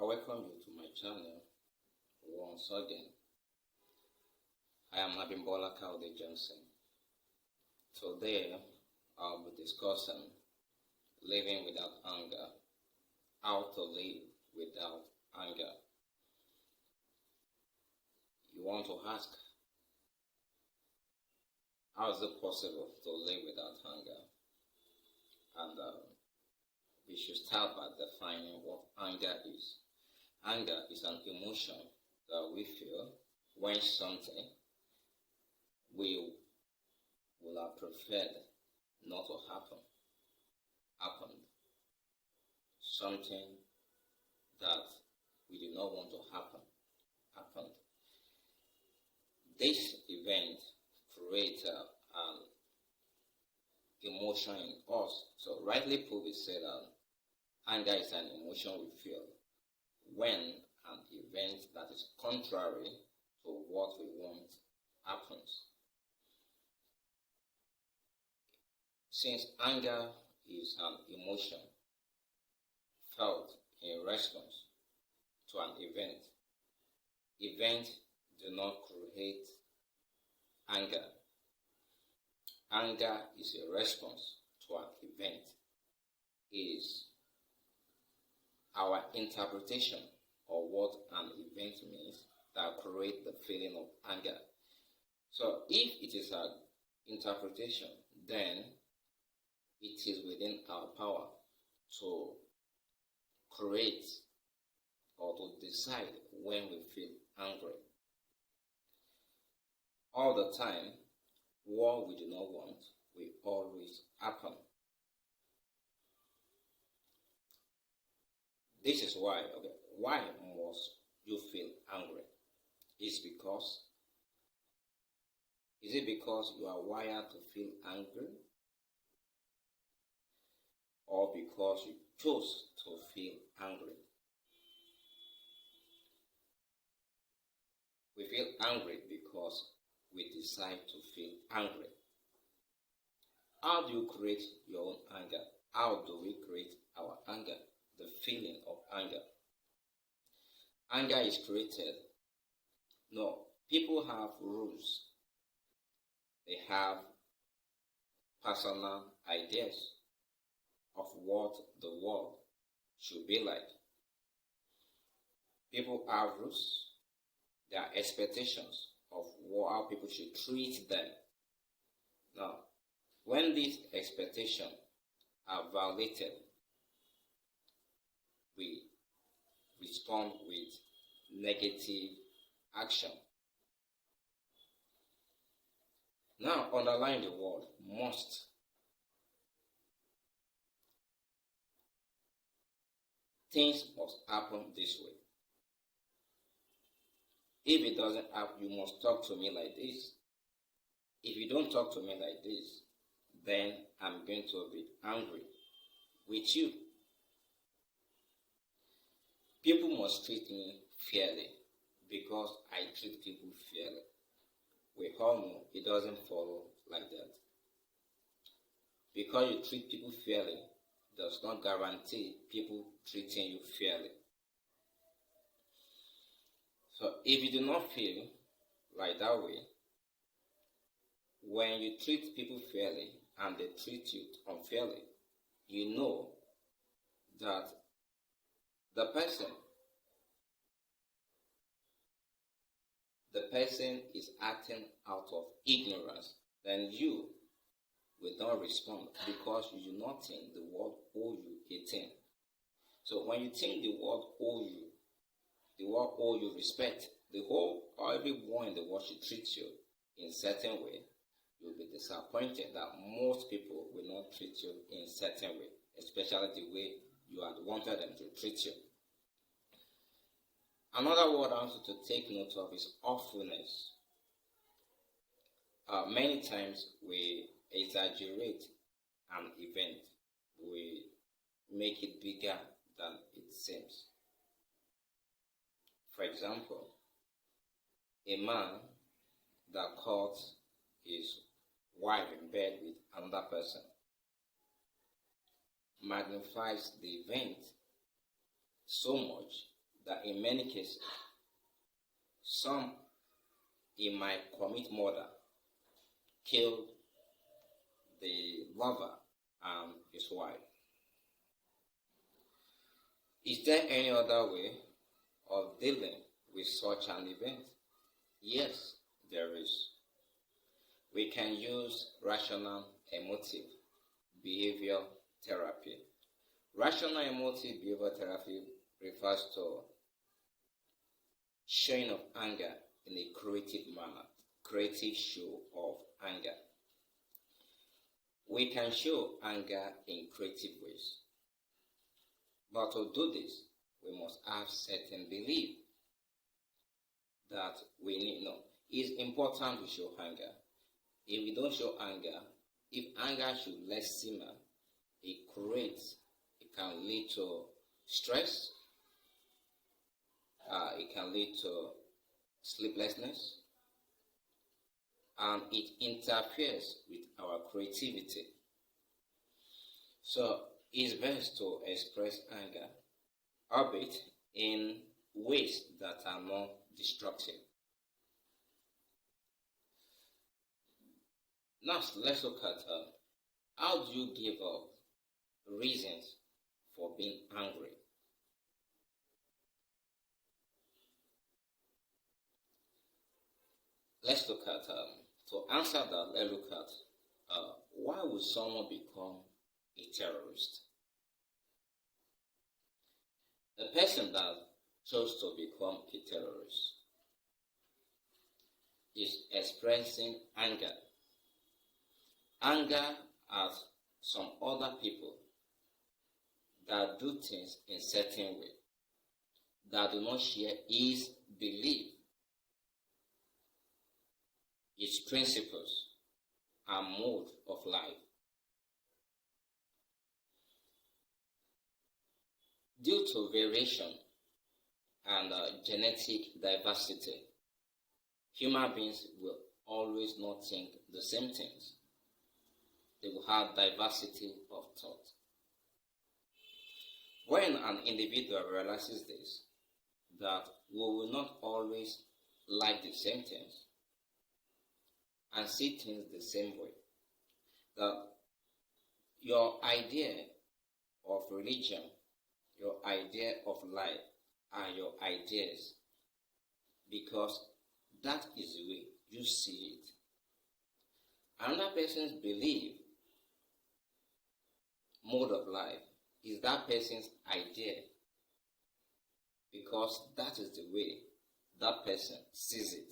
welcome you to my channel once again. I am Abimbola Kaude Johnson. Today I'll be discussing living without anger, how to live without anger. You want to ask, how is it possible to live without anger? And we should start by defining what anger is. Anger is an emotion that we feel when something we would have preferred not to happened. Something that we did not want to happened. This event creates an emotion in us. So rightly put, we say that anger is an emotion we feel when an event that is contrary to what we want happens. Since anger is an emotion felt in response to an events do not create anger. Anger is a response to an event. It is our interpretation of what an event means that creates the feeling of anger. So if it is an interpretation, then it is within our power to create or to decide when we feel angry. All the time, what we do not want will always happen. This is why, why must you feel angry? Is it because you are wired to feel angry? Or because you chose to feel angry? We feel angry because we decide to feel angry. How do you create your own anger? How do we create our anger? The feeling of anger. Anger is created. No, people have rules. They have personal ideas of what the world should be like. People have rules. There are expectations of how people should treat them. Now, when these expectations are violated, we respond with negative action. Now, underline the word must. Things must happen this way. If it doesn't happen, you must talk to me like this. If you don't talk to me like this, then I'm going to be angry with you. People must treat me fairly because I treat people fairly. We all know it doesn't follow like that. Because you treat people fairly does not guarantee people treating you fairly. So if you do not feel like that way, when you treat people fairly and they treat you unfairly, you know that the person is acting out of ignorance, then you will not respond because you do not think the world owe you a thing. So when you think the world owe you respect, everyone in the world should treat you in a certain way, you'll be disappointed that most people will not treat you in a certain way, especially the way you had wanted them to treat you. Another word I want you to take note of is awfulness. Many times we exaggerate an event. We make it bigger than it seems. For example, a man that caught his wife in bed with another person magnifies the event so much that in many cases, some he might commit murder, kill the lover and his wife. Is there any other way of dealing with such an event? Yes, there is. We can use rational emotive behavior therapy. Rational emotive behavior therapy refers to showing of anger in a creative manner, creative show of anger. We can show anger in creative ways. But to do this, we must have certain belief that we need. No, it's important to show anger. If we don't show anger, if anger should let simmer, it can lead to stress, it can lead to sleeplessness, and it interferes with our creativity. So it's best to express anger, albeit in ways that are not destructive. Now let's look at how do you give up reasons for being angry. Let's look at, to answer that, let's look at why would someone become a terrorist? The person that chose to become a terrorist is expressing anger. Anger at some other people that do things in certain way, that do not share his belief, his principles, and mode of life. Due to variation and genetic diversity, human beings will always not think the same things. They will have diversity of thought. When an individual realizes this, that we will not always like the same things and see things the same way, that your idea of religion, your idea of life are your ideas, because that is the way you see it. Another person's belief, mode of life, is that person's idea, because that is the way that person sees it.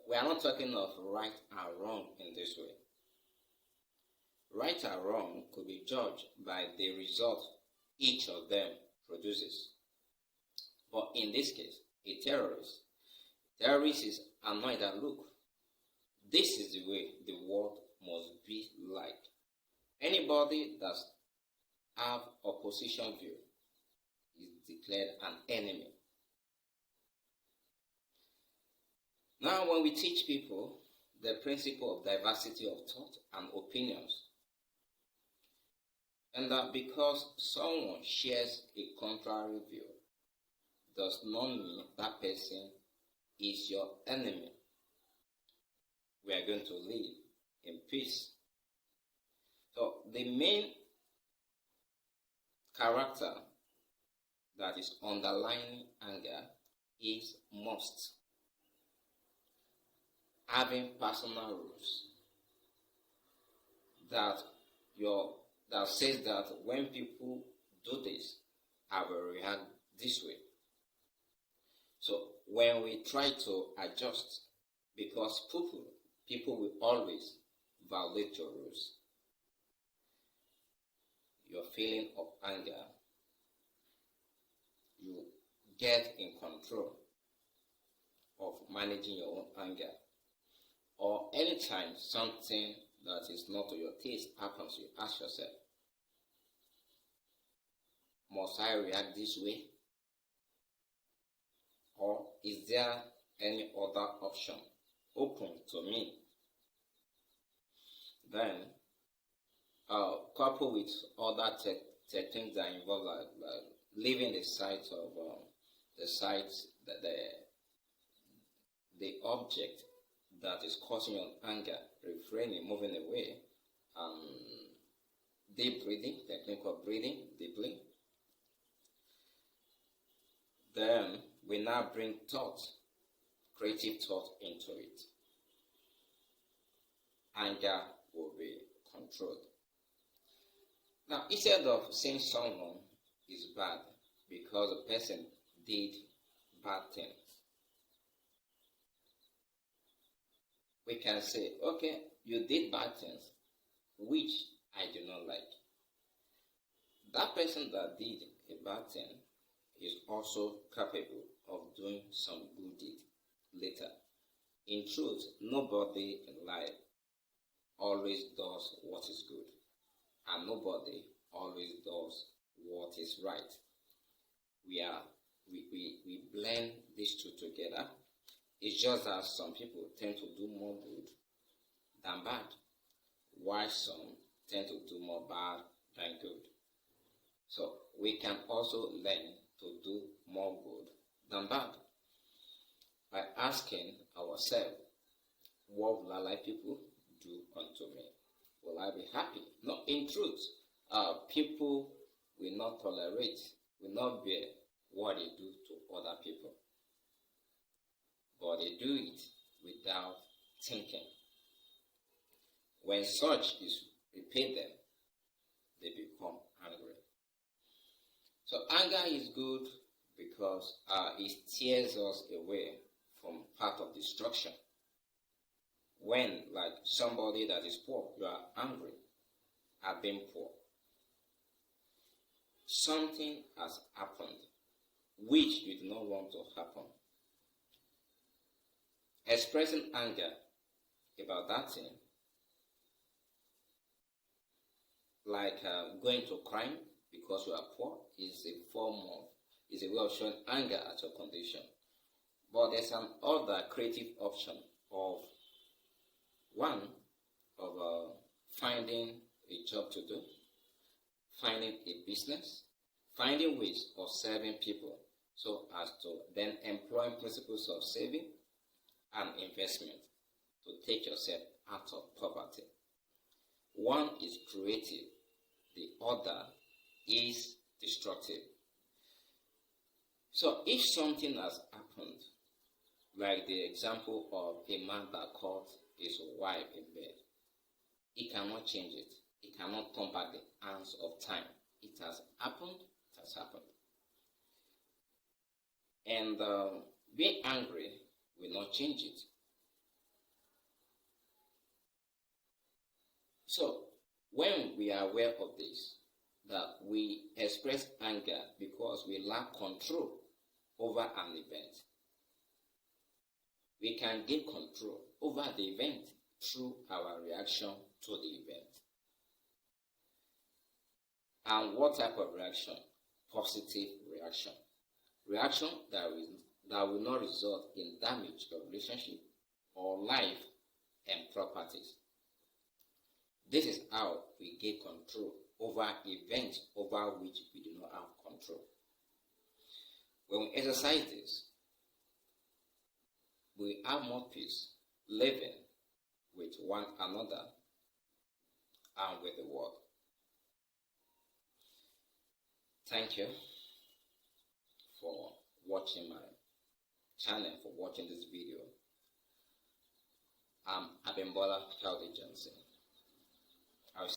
We are not talking of right and wrong in this way. Right and wrong could be judged by the result each of them produces. But in this case, a terrorist is annoyed that, look, this is the way the world must be like. Anybody that have opposition view is declared an enemy. Now, when we teach people the principle of diversity of thought and opinions, and that because someone shares a contrary view does not mean that person is your enemy. We are going to live in peace. So the main character that is underlying anger is must. Having personal rules that says that when people do this, I will react this way. So when we try to adjust, because people will always violate your rules, your feeling of anger, you get in control of managing your own anger. Or anytime something that is not to your taste happens, you ask yourself, must I react this way? Or is there any other option open to me? Then, coupled with other techniques that involve like leaving the site of the object that is causing your anger, refraining, moving away, deep breathing, technique of breathing deeply. Then we now bring thought, creative thought into it. Anger will be controlled. Now, instead of saying someone is bad because the person did bad things, we can say, okay, you did bad things, which I do not like. That person that did a bad thing is also capable of doing some good deed later. In truth, nobody in life always does what is good, and nobody always does what is right. We blend these two together. It's just that some people tend to do more good than bad, while some tend to do more bad than good. So we can also learn to do more good than bad by asking ourselves, what will I like people do unto me? Will I be happy? No, in truth, people will not tolerate, will not bear what they do to other people. But they do it without thinking. When such is repaid them, they become angry. So anger is good because it steers us away from path of destruction. When, like somebody that is poor, you are angry at being poor, something has happened which you do not want to happen. Expressing anger about that thing, like going to crime because you are poor, is a way of showing anger at your condition. But there's an other creative option of finding a job to do, finding a business, finding ways of serving people so as to then employ principles of saving and investment to take yourself out of poverty. One is creative, the other is destructive. So if something has happened, like the example of a man that caught his wife in bed, he cannot change it. He cannot turn back the hands of time. It has happened, it has happened. And being angry will not change it. So, when we are aware of this, that we express anger because we lack control over an event, we can gain control over the event through our reaction to the event. And what type of reaction? Positive reaction. Reaction that will not result in damage of relationship or life and properties. This is how we gain control over events over which we do not have control. When we exercise this, we have more peace living with one another and with the world. Thank you for watching my channel, for watching this video. I'm Abimbola Caldi Johnson.